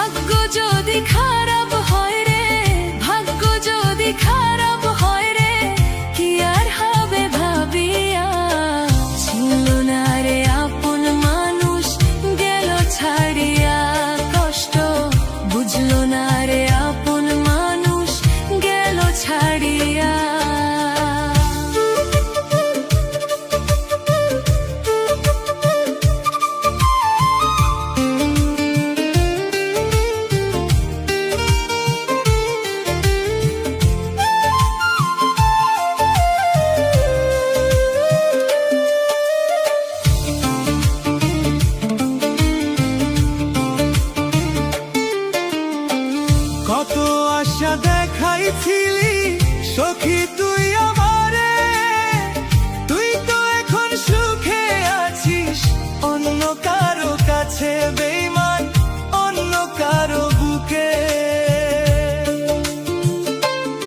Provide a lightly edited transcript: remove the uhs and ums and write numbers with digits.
ভাগ্য যদি খারাপ হয় রে, ভাগ্য যদি খারাপ হয় রে, কি আর হবে ভাবিয়া। ছিল না রে আপন মানুষ, গেল ছাড়িয়া কষ্ট, বুঝলো না রে আপন মানুষ, গেল ছাড়িয়া। কত আশা দেখাইছিলি সখী তুই আমারে, তুই তো এখন সুখে আছিস অন্য কারো কাছে, বেঈমান অন্য কারো বুকে।